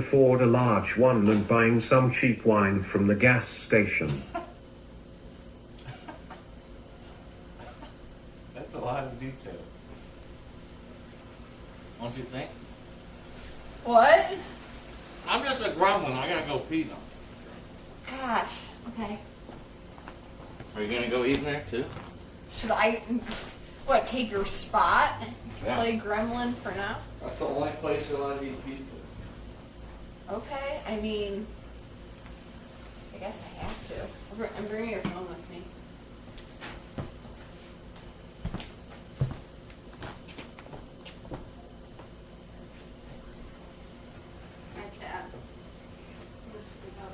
afford a large one and buying some cheap wine from the gas station. That's a lot of detail. Don't you think? What? I'm just a gremlin. I gotta go pee now. Gosh. Okay. Are you gonna go eat in there too? Should I, what, take your spot? Yeah. Play gremlin for now? That's the only place you're allowed to eat pizza. Okay, I mean, I guess I have to. I'm bringing your phone with me. My tab. Just scoot up.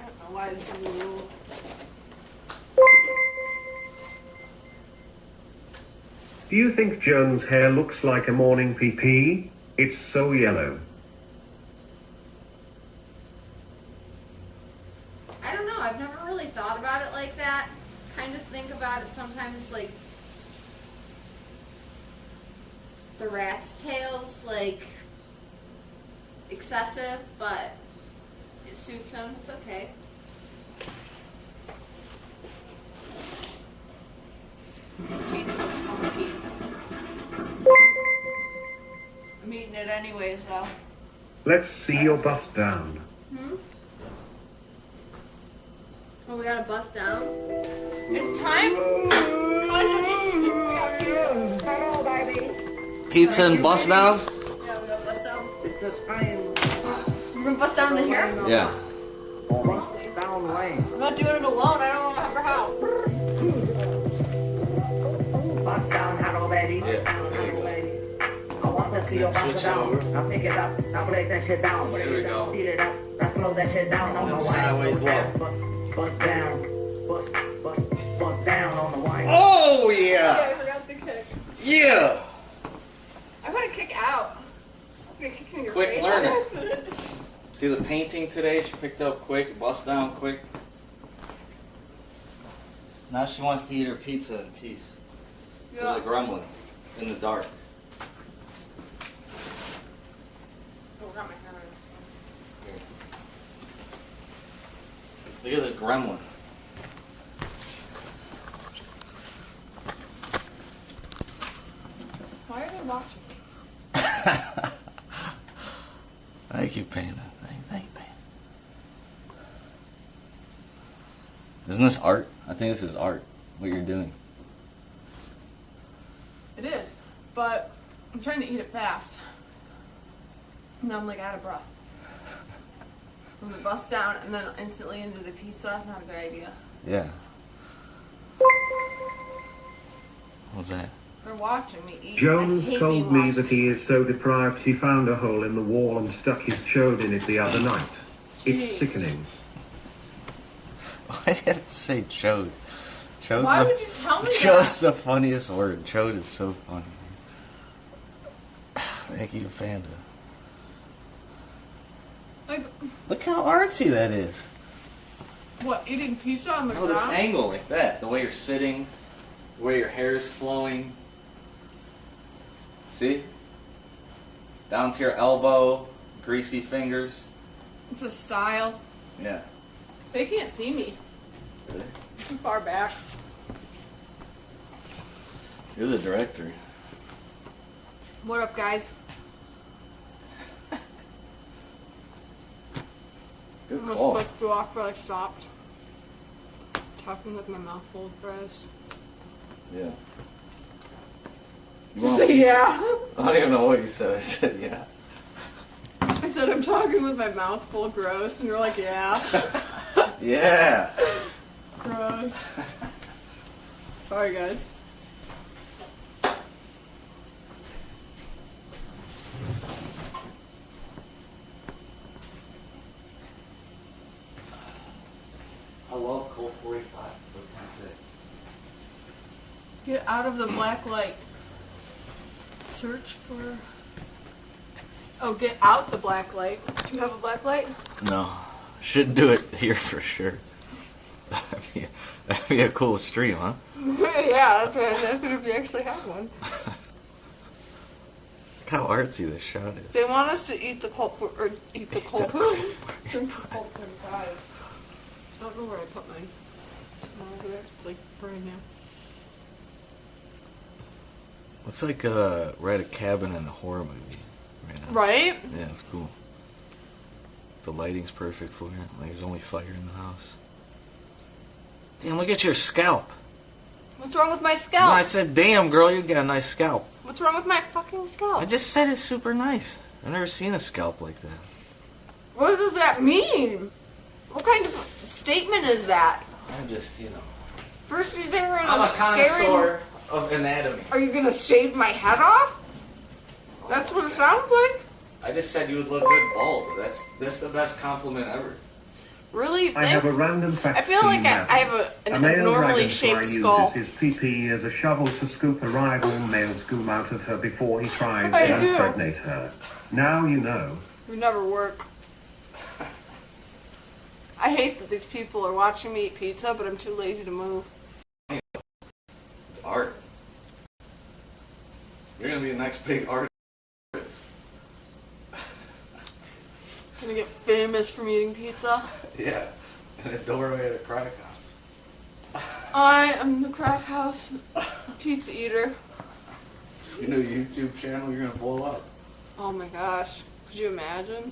I don't know why this is a rule. Do you think Joan's hair looks like a morning pee-pee? It's so yellow. I don't know. I've never really thought about it like that. Kind of think about it sometimes like the rat's tail's like excessive, but it suits him. It's okay. This pizza looks funky. I'm eating it anyways, though. Let's see your bust down. Hmm? Oh, we gotta bust down? It's time? Hello, baby. Pizza and bust downs? Yeah, we gotta bust down. We're gonna bust down in here? Yeah. I'm not doing it alone. I don't remember how. Bust down, hello baby. Hello, baby. I want to see you bust it down. Now pick it up. Now break that shit down. Break Here we it down. go. Beat it up. Now slow that shit down on the And wine. sideways low. Bust down. Bust down on the wine. Oh Yeah, yeah! I forgot the kick. Yeah! I want to kick out. I'm gonna kick you in your Quick face. learner. See the painting today? She picked it up quick, bust down quick. Now she wants to eat her pizza in peace. There's a gremlin in the dark. Oh, I got my hammer. Look at this gremlin. Why are they watching? Thank you, Panda. Thank you, Panda. Isn't this art? I think this is art, what you're doing. It is, but I'm trying to eat it fast. Now I'm like out of breath. From the bust down and then instantly into the pizza, not a good idea. Yeah. What's that? They're watching me eat. I Jones hate told being me watched. that he is so deprived he found a hole in the wall and stuck his chode in it the other night. It's Jeez. sickening. Why do you have to say chode? Chode's Why the, would you tell me Chode's that? the funniest word. Chode is so funny. Thank you, Panda. Like, Look how artsy that is. what, eating pizza on the Oh, this ground? angle like that. The way you're sitting, the way your hair is flowing. See? Down to your elbow, greasy fingers. It's a style. Yeah. They can't see me. Really? I'm far back. You're the director. What up, guys? Good Almost call. flipped you off, but I stopped. Talking with my mouth full of fries. Yeah. You Just want- say yeah. I don't even know what you said. I said yeah. I said I'm talking with my mouth full of gross, and you're like, yeah. Yeah. Gross. Sorry, guys. I love Colt 45. What can I say? Get out of the black light. Search for... Oh, get out the black light. Do you have a black light? No. Should do it here for sure. That'd be a cool stream, huh? Yeah, that's what I was asking if you actually have one. how artsy this shot is. They want us to eat the cold food, or eat the cold food. Drink the cold food fries. I don't know where I put mine. Over there. It's like brand new. Looks like we're at a cabin in a horror movie right now. Right? Yeah, it's cool. The lighting's perfect for it. Like there's only fire in the house. Damn, look at your scalp. What's wrong with my No, scalp? I said, damn, girl, you got a nice scalp. What's wrong with my fucking scalp? I just said it's super nice. I've never seen a scalp like that. What does that mean? What kind of statement is that? I'm just, First you say we're in I'm a scary... connoisseur of anatomy. Are you gonna shave my head off? That's what it sounds like? I just said you would look good bald. That's the best compliment ever. Really? You think? I have a random fact. I feel for like you now. I have A an male abnormally dragonfly shaped uses skull. his pee-pee as a shovel to scoop a rival male's goo out of her before he tries I to do. impregnate her. Now you know. You never work. I hate that these people are watching me eat pizza, but I'm too lazy to move. It's art. You're gonna be the next big artist. Gonna get famous from eating pizza. Yeah, in a doorway at a crack house. I am the crack house pizza eater. You know, YouTube channel, you're gonna blow up. Oh my gosh. Could you imagine?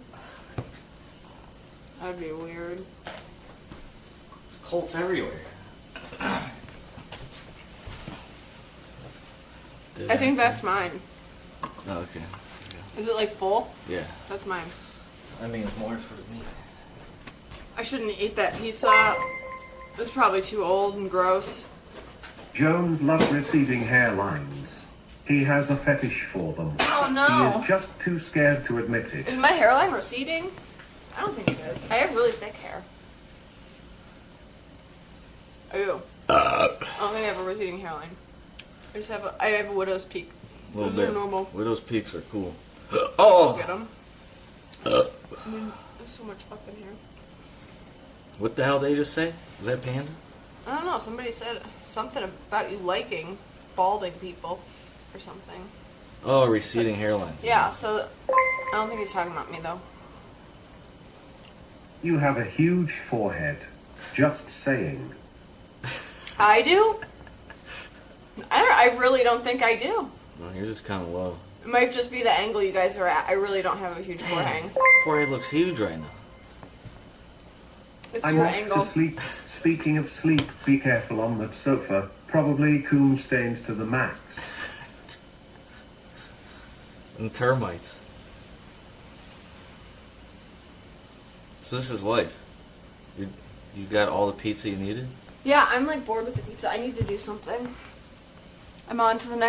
That'd be weird. There's cults everywhere. I think that's mine. Oh, okay. Is it like full? Yeah. That's mine. I mean, it's more for me. I shouldn't eat that pizza. It's probably too old and gross. Jones loves receding hairlines. He has a fetish for them. Oh He no. is just too scared to admit it. Is my hairline receding? I don't think it is. I have really thick hair. I do. I don't think I have a receding hairline. I have a widow's peak. A little Those are bit. normal. Widow's peaks are cool. Get Oh! them. I mean, there's so much fucking hair. What the hell did they just say? Was that Panda? I don't know. Somebody said something about you liking balding people or something. Oh, receding hairlines. Yeah, so I don't think he's talking about me though. You have a huge forehead. Just saying. I do? I really don't think I do. No, yours is kind of low. It might just be the angle you guys are at. I really don't have a huge forehang. Forehead looks huge right now. It's I'm your off angle. to sleep. Speaking of sleep, be careful on that sofa. Probably coon stains to the max. And termites. So this is life. You got all the pizza you needed? Yeah, I'm like bored with the pizza. I need to do something. I'm on to the next.